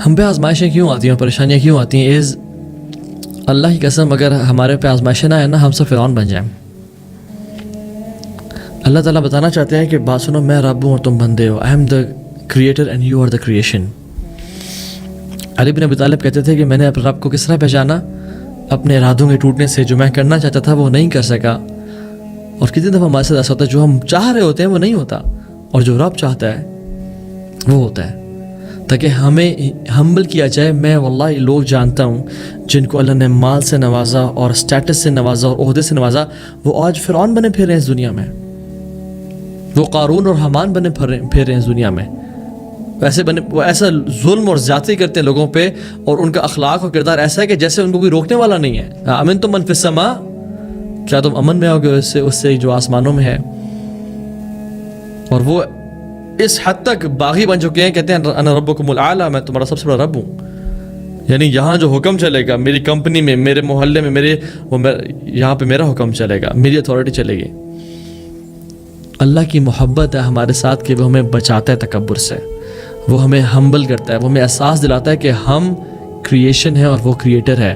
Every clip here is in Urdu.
ہم پہ آزمائشیں کیوں آتی ہیں, پریشانیاں کیوں آتی ہیں؟ اللہ کی قسم اگر ہمارے پہ آزمائشیں نہ آئیں نا, ہم سب فرعون بن جائیں. اللہ تعالیٰ بتانا چاہتے ہیں کہ بات سنو, میں رب ہوں اور تم بندے ہو. I am the creator and you are the creation. Ali bin Abi Talib کہتے تھے کہ میں نے اپنے رب کو کس طرح پہچانا؟ اپنے ارادوں کے ٹوٹنے سے. جو میں کرنا چاہتا تھا وہ نہیں کر سکا. اور کتنی دفعہ ہمارے ساتھ ایسا ہوتا ہے, جو ہم چاہ رہے ہوتے ہیں وہ نہیں ہوتا, اور جو رب چاہتا ہے وہ ہوتا ہے. تاکہ ہمیں ہمبل کیا جائے. میں واللہ لوگ جانتا ہوں جن کو اللہ نے مال سے نوازا اور اسٹیٹس سے نوازا اور عہدے سے نوازا, وہ آج فرعون بنے پھر رہے ہیں اس دنیا میں. وہ قارون اور حامان بنے پھر رہے ہیں اس دنیا میں. ویسے بنے, وہ ایسا ظلم اور زیادتی کرتے ہیں لوگوں پہ, اور ان کا اخلاق اور کردار ایسا ہے کہ جیسے ان کو کوئی روکنے والا نہیں ہے. امن تم من فی السماء, کیا تم امن میں ہوگے اس سے جو آسمانوں میں ہے. اور وہ اس حد تک باغی بن چکے ہیں, کہتے ہیں انا ربکم الاعلی, میں تمہارا سب سے بڑا رب ہوں. یعنی یہاں جو حکم چلے گا, میری کمپنی میں, میرے محلے میں, یہاں پہ میرا حکم چلے گا, میری اتھارٹی چلے گی. اللہ کی محبت ہے ہمارے ساتھ کہ وہ ہمیں بچاتا ہے تکبر سے, وہ ہمیں ہمبل کرتا ہے, وہ ہمیں احساس دلاتا ہے کہ ہم کریشن ہے اور وہ کریٹر ہے.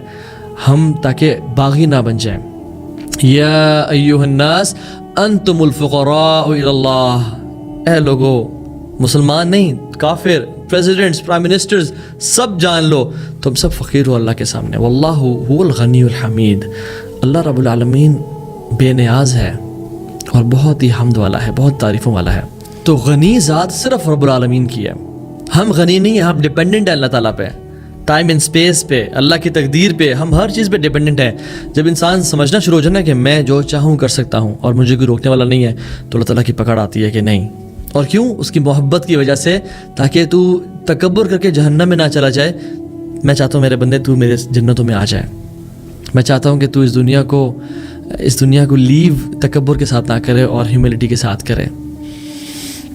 ہم تاکہ باغی نہ بن جائیں. یا ایھا الناس انتم الفقراء الی اللہ, اے لوگو, مسلمان نہیں, کافر, پریزیڈنٹس, پرائم منسٹرز, سب جان لو تم سب فقیر ہو اللہ کے سامنے. واللہ هو الغنی الحمید, اللہ رب العالمین بے نیاز ہے اور بہت ہی حمد والا ہے, بہت تعریفوں والا ہے. تو غنی ذات صرف رب العالمین کی ہے. ہم غنی نہیں ہیں, ہم ڈیپینڈنٹ ہیں اللہ تعالیٰ پہ, ٹائم اینڈ اسپیس پہ, اللہ کی تقدیر پہ, ہم ہر چیز پہ ڈیپینڈنٹ ہیں. جب انسان سمجھنا شروع ہو جائے نا کہ میں جو چاہوں کر سکتا ہوں اور مجھے کوئی روکنے والا نہیں ہے, تو اللہ تعالیٰ کی پکڑ آتی ہے کہ نہیں. اور کیوں؟ اس کی محبت کی وجہ سے, تاکہ تو تکبر کر کے جہنم میں نہ چلا جائے. میں چاہتا ہوں میرے بندے تو میرے جنتوں میں آ جائے. میں چاہتا ہوں کہ تو اس دنیا کو لیو تکبر کے ساتھ نہ کرے اور ہیوملٹی کے ساتھ کرے.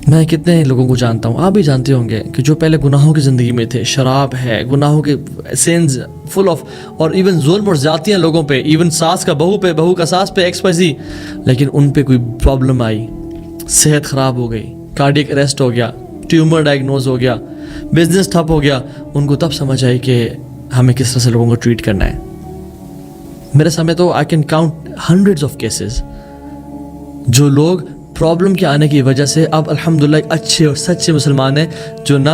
میں کتنے لوگوں کو جانتا ہوں, آپ بھی جانتے ہوں گے, کہ جو پہلے گناہوں کی زندگی میں تھے, شراب ہے, گناہوں کے سینز فل آف, اور ایون ظلم اور زیادتیاں لوگوں پہ, ایون ساس کا بہو پہ, بہو کا ساس پہ, XYZ, لیکن ان پہ کوئی پرابلم آئی, صحت خراب ہو گئی, کارڈیک اریسٹ ہو گیا, ٹیومر ڈائگنوز ہو گیا, بزنس ٹھپ ہو گیا, ان کو تب سمجھ آئی کہ ہمیں کس طرح سے لوگوں کو ٹریٹ کرنا ہے. میرے سامنے تو I can count hundreds of cases, جو لوگ پرابلم کے آنے کی وجہ سے اب الحمدللہ ایک اچھے اور سچے مسلمان ہیں, جو نہ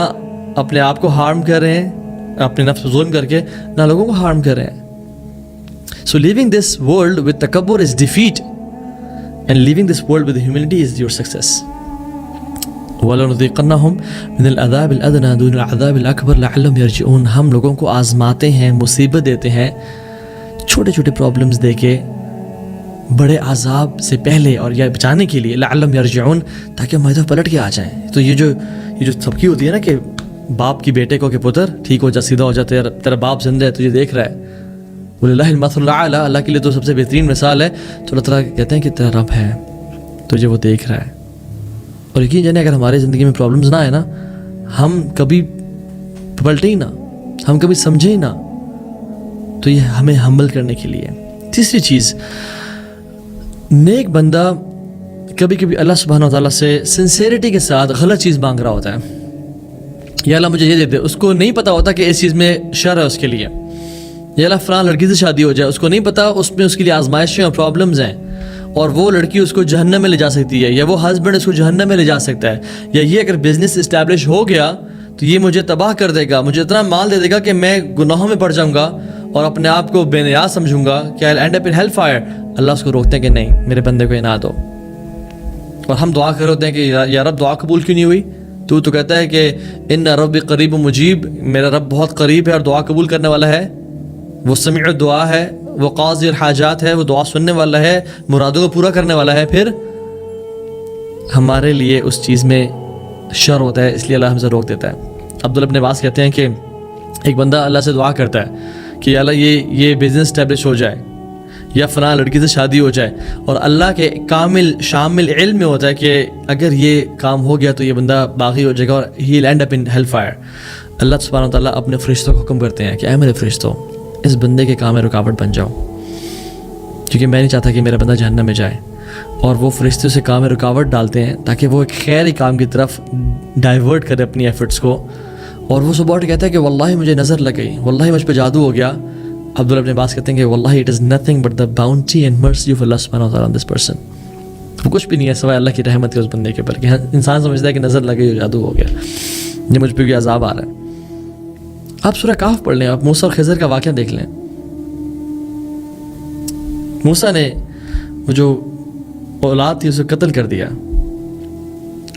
اپنے آپ کو ہارم کر رہے ہیں اپنے نفس ظلم کر کے, نہ لوگوں کو ہارم کر رہے ہیں. So living this world with تکبر is defeat, and living this world with humility is your success. وَلَنُذِيقَنَّهُمْ مِنَ الْعَذَابِ الْأَدْنَىٰ دُونَ الْعَذَابِ الْأَكْبَرِ لَعَلَّهُمْ يَرْجِعُونَ. ہم لوگوں کو آزماتے ہیں, مصیبت دیتے ہیں, چھوٹے چھوٹے پرابلمز دے کے, بڑے عذاب سے پہلے اور یا بچانے کے لیے. لعلہم یرجعون, تاکہ ہم ادھر پلٹ کے آ جائیں. تو یہ جو سبکی ہوتی ہے نا, کہ باپ کی بیٹے کو کہ پتر ٹھیک ہو جا, سیدھا ہو جا, تیرا باپ زندہ ہے, تجھے دیکھ رہا ہے. وللہ المثل الاعلی, اللہ کے لیے تو سب سے بہترین مثال ہے. تو اللہ تعالیٰ کہتے ہیں کہ تیرا رب ہے, تجھے وہ دیکھ رہا ہے. اور یقین جانے اگر ہماری زندگی میں پرابلمز نہ آئے نا, ہم کبھی پلٹے ہی نہ, ہم کبھی سمجھے ہی نہ, تو یہ ہمیں ہمبل کرنے کے لیے. تیسری چیز, نیک بندہ کبھی کبھی اللہ سبحانہ و تعالیٰ سے سنسیریٹی کے ساتھ غلط چیز مانگ رہا ہوتا ہے. یا اللہ مجھے یہ دے دے, اس کو نہیں پتہ ہوتا کہ اس چیز میں شر ہے اس کے لیے. یا اللہ فلاں لڑکی سے شادی ہو جائے, اس کو نہیں پتہ اس میں اس کے لیے آزمائشیں اور پرابلمز ہیں, اور وہ لڑکی اس کو جہنم میں لے جا سکتی ہے, یا وہ ہسبینڈ اس کو جہنم میں لے جا سکتا ہے, یا یہ اگر بزنس اسٹیبلش ہو گیا تو یہ مجھے تباہ کر دے گا, مجھے اتنا مال دے دے گا کہ میں گناہوں میں پڑ جاؤں گا اور اپنے آپ کو بے نیاز سمجھوں گا کہ I'll end up in hellfire. اللہ اس کو روکتے ہیں کہ نہیں, میرے بندے کو یہ نہ دو. اور ہم دعا کر ہوتے ہیں کہ یا رب دعا قبول کیوں نہیں ہوئی؟ تو کہتا ہے کہ ان ربی قریب مجیب, میرا رب بہت قریب ہے اور دعا قبول کرنے والا ہے, وہ سمیع دعا ہے, وہ قاضی الحاجات ہے, وہ دعا سننے والا ہے, مرادوں کو پورا کرنے والا ہے. پھر ہمارے لیے اس چیز میں شر ہوتا ہے, اس لیے اللہ ہم سے روک دیتا ہے. عبداللہ ابن عباس کہتے ہیں کہ ایک بندہ اللہ سے دعا کرتا ہے کہ اللہ یہ بزنس اسٹیبلش ہو جائے, یا فلاں لڑکی سے شادی ہو جائے, اور اللہ کے کامل شامل علم میں ہوتا ہے کہ اگر یہ کام ہو گیا تو یہ بندہ باغی ہو جائے گا اور he will end up in hell fire. اللہ سبحانہ وتعالیٰ اپنے فرشتوں کو حکم کرتے ہیں کہ اے میرے فرشتوں, اس بندے کے کام میں رکاوٹ بن جاؤ, کیونکہ میں نہیں چاہتا کہ میرا بندہ جہنم میں جائے. اور وہ فرشتے سے کام میں رکاوٹ ڈالتے ہیں تاکہ وہ ایک خیر کام کی طرف ڈائیورٹ کرے اپنی ایفرٹس کو, اور وہ صبح اٹھ کہتا ہے کہ واللہ مجھے نظر لگ گئی, واللہ مجھ پہ جادو ہو گیا. عبداللہ ابن عباس کہتے ہیں کہ واللہ it is nothing but the bounty and mercy of اللہ سبحانہ وتعالیٰ آن دس پرسن. وہ کچھ بھی نہیں ہے سوائے اللہ کی رحمت کے اس بندے کے اوپر, کہ انسان سمجھتا ہے کہ نظر لگ گئی, جادو ہو گیا, یہ مجھ پہ کوئی عذاب آ رہا ہے. آپ سورہ کہف پڑھ لیں, آپ موسیٰ اور خضر کا واقعہ دیکھ لیں. موسیٰ نے وہ جو اولاد تھی اسے قتل کر دیا.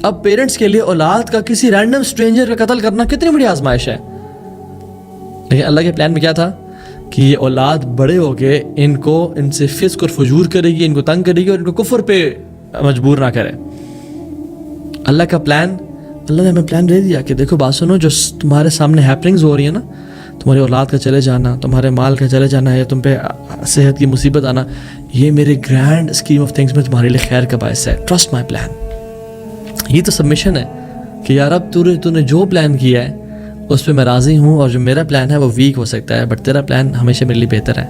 اب پیرنٹس کے لیے اولاد کا کسی رینڈم اسٹرینجر کا قتل کرنا کتنی بڑی آزمائش ہے. لیکن اللہ کے پلان میں کیا تھا کہ یہ اولاد بڑے ہو کے ان سے فسق اور فجور کرے گی, ان کو تنگ کرے گی اور ان کو کفر پہ مجبور نہ کرے. اللہ کا پلان, اللہ نے ہمیں پلان دے دیا کہ دیکھو بات سنو, جو تمہارے سامنے ہیپننگز ہو رہی ہیں نا, تمہاری اولاد کا چلے جانا, تمہارے مال کا چلے جانا, یا تم پہ صحت کی مصیبت آنا, یہ میرے گرینڈ اسکیم آف تھنگس میں تمہارے لیے خیر کا باعث ہے. Trust my plan. یہ تو سبمیشن ہے کہ یار اب تو نے جو پلان کیا ہے اس پہ میں راضی ہوں, اور جو میرا پلان ہے وہ ویک ہو سکتا ہے بٹ تیرا پلان ہمیشہ میرے لیے بہتر ہے.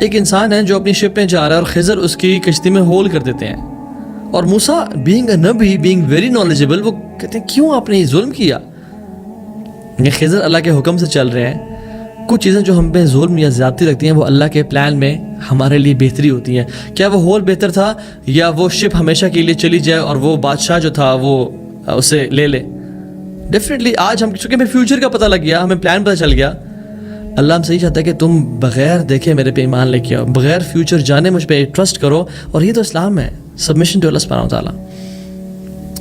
ایک انسان ہے جو اپنی شپ میں جا رہا ہے اور خضر اس کی کشتی میں ہول کر دیتے ہیں, اور موسیٰ بینگ اے نبی, بینگ ویری نالجبل, وہ کہتے ہیں کیوں آپ نے یہ ظلم کیا. یہ خضر اللہ کے حکم سے چل رہے ہیں. کچھ چیزیں جو ہم پہ ظلم یا زیادتی لگتی ہیں وہ اللہ کے پلان میں ہمارے لیے بہتری ہوتی ہیں. کیا وہ ہول بہتر تھا یا وہ شپ ہمیشہ کے لیے چلی جائے اور وہ بادشاہ جو تھا وہ اسے لے لے؟ ڈیفینیٹلی آج ہم چونکہ ہمیں فیوچر کا پتہ لگ گیا, ہمیں پلان پتہ چل گیا. اللہ ہم سے یہ چاہتا ہے کہ تم بغیر دیکھے میرے پہ ایمان لے کے آؤ, بغیر فیوچر جانے مجھ پہ ٹرسٹ کرو, اور یہ تو اسلام ہے, سبمیشن ٹو اللہ سبحانہ و تعالیٰ.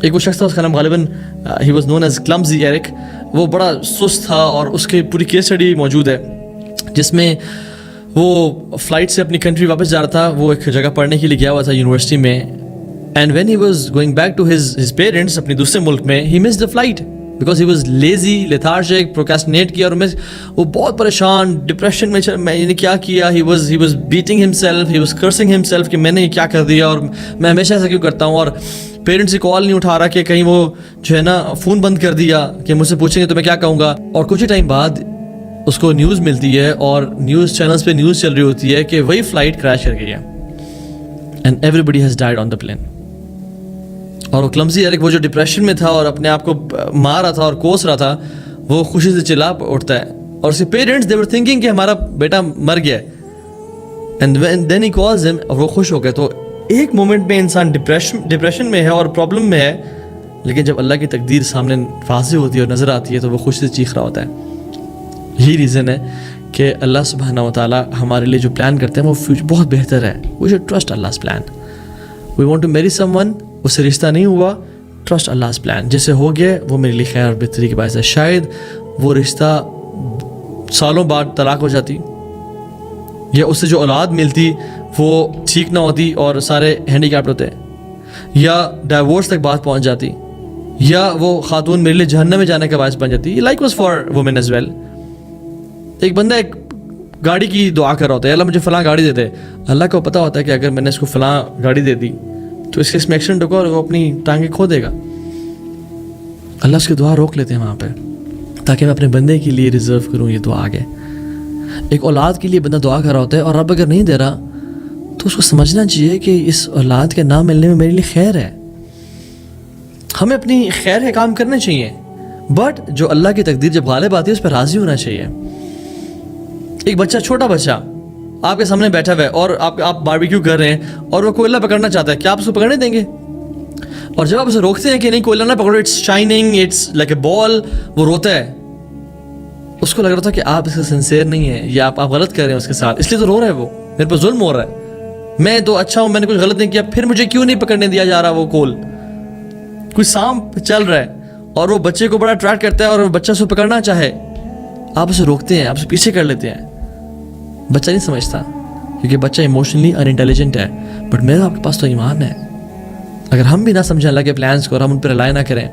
ایک وہ شخص تھا, اس کا نام غالباً he was known as clumsy Eric. وہ بڑا سست تھا اور اس کی پوری کیس اسٹڈی موجود ہے جس میں وہ فلائٹ سے اپنی کنٹری واپس جا رہا تھا. وہ ایک جگہ پڑھنے کے لیے گیا ہوا تھا یونیورسٹی میں, and when he was going back to his parents اپنے دوسرے ملک میں, he missed the flight because he was lazy, lethargic, procrastinate کیا, اور وہ بہت پریشان ڈپریشن میں نے کیا کیا. He was batting himself, he was cursing himself کہ میں نے یہ کیا کر دیا اور میں ہمیشہ ایسا کیوں کرتا ہوں. اور پیرنٹس کی کال نہیں اٹھا رہا کہ کہیں وہ جو ہے نا فون بند کر دیا کہ مجھ سے پوچھیں گے تو میں کیا کہوں گا. اور کچھ ہی ٹائم بعد اس کو نیوز ملتی ہے اور نیوز چینلز پہ نیوز چل رہی ہوتی ہے کہ وہی فلائٹ کریش کر گئی ہے, and everybody has died on the plane. اور وہ کلمزی ایرک, وہ جو ڈپریشن میں تھا اور اپنے آپ کو مار رہا تھا اور کوس رہا تھا, وہ خوشی سے چلا اٹھتا ہے. اور اس کے پیرنٹس دے ور تھنکنگ کہ ہمارا بیٹا مر گیا ہے, اینڈ دین ہی کالز ہم, اور وہ خوش ہو گئے. تو ایک مومنٹ میں انسان ڈپریشن میں ہے اور پرابلم میں ہے, لیکن جب اللہ کی تقدیر سامنے واضح ہوتی ہے اور نظر آتی ہے تو وہ خوشی سے چیخ رہا ہوتا ہے. یہی ریزن ہے کہ اللہ سبحانہ و تعالیٰ ہمارے لیے جو پلان کرتے ہیں وہ فیوچر بہت بہتر ہے. We should trust Allah's plan. We want to marry some one, اس سے رشتہ نہیں ہوا, ٹرسٹ Allah's plan. جیسے ہو گیا وہ میرے لیے خیر اور بہتری کے باعث ہے. شاید وہ رشتہ سالوں بعد طلاق ہو جاتی, یا اس سے جو اولاد ملتی وہ ٹھیک نہ ہوتی اور سارے ہینڈی کیپڈ ہوتے, یا ڈائیورس تک بات پہنچ جاتی, یا وہ خاتون میرے لیے جہنم میں جانے کا باعث بن جاتی. Like was for women as well. ایک بندہ ایک گاڑی کی دعا کر رہا ہوتا ہے, اللہ مجھے فلاں گاڑی دے دے. اللہ کو پتہ ہوتا ہے کہ اگر میں نے اس کو فلاں گاڑی دے دی تو اس میں ایکسیڈنٹ ہوگا اور وہ اپنی ٹانگیں کھو دے گا. اللہ اس کی دعا روک لیتے ہیں وہاں پہ تاکہ میں اپنے بندے کے لیے ریزرو کروں یہ دعا آگے. ایک اولاد کے لیے بندہ دعا کر رہا ہوتا ہے اور رب اگر نہیں دے رہا تو اس کو سمجھنا چاہیے کہ اس اولاد کے نہ ملنے میں میرے لیے خیر ہے. ہمیں اپنی خیر کے کام کرنے چاہیے, بٹ جو اللہ کی تقدیر جب غالب آتی ہے اس پہ راضی ہونا چاہیے. ایک بچہ, چھوٹا بچہ آپ کے سامنے بیٹھا ہوا ہے اور آپ باربیکیو کر رہے ہیں اور وہ کوئلہ پکڑنا چاہتا ہے, کیا آپ اس کو پکڑنے دیں گے؟ اور جب آپ اسے روکتے ہیں کہ نہیں کوئلہ نہ پکڑو, it's shining, it's like a ball, وہ روتا ہے. اس کو لگ رہا تھا کہ آپ اس کا سنسیئر نہیں ہے یا آپ غلط کر رہے ہیں اس کے ساتھ, اس لیے تو رو رہا ہے, وہ میرے پر ظلم ہو رہا ہے, میں تو اچھا ہوں, میں نے کچھ غلط نہیں کیا, پھر مجھے کیوں نہیں پکڑنے دیا جا رہا وہ کول. کوئی سانپ چل رہا ہے اور وہ بچے کو بڑا اٹریکٹ کرتا ہے اور وہ بچہ اسے پکڑنا چاہے, آپ اسے روکتے ہیں, آپ اسے پیچھے کر لیتے ہیں. بچہ نہیں سمجھتا کیونکہ بچہ ایموشنلی ان انٹیلیجنٹ ہے, بٹ میرا آپ کے پاس تو ایمان ہے. اگر ہم بھی نہ سمجھیں اللہ کے پلانس کو اور ہم ان پر رلائے نہ کریں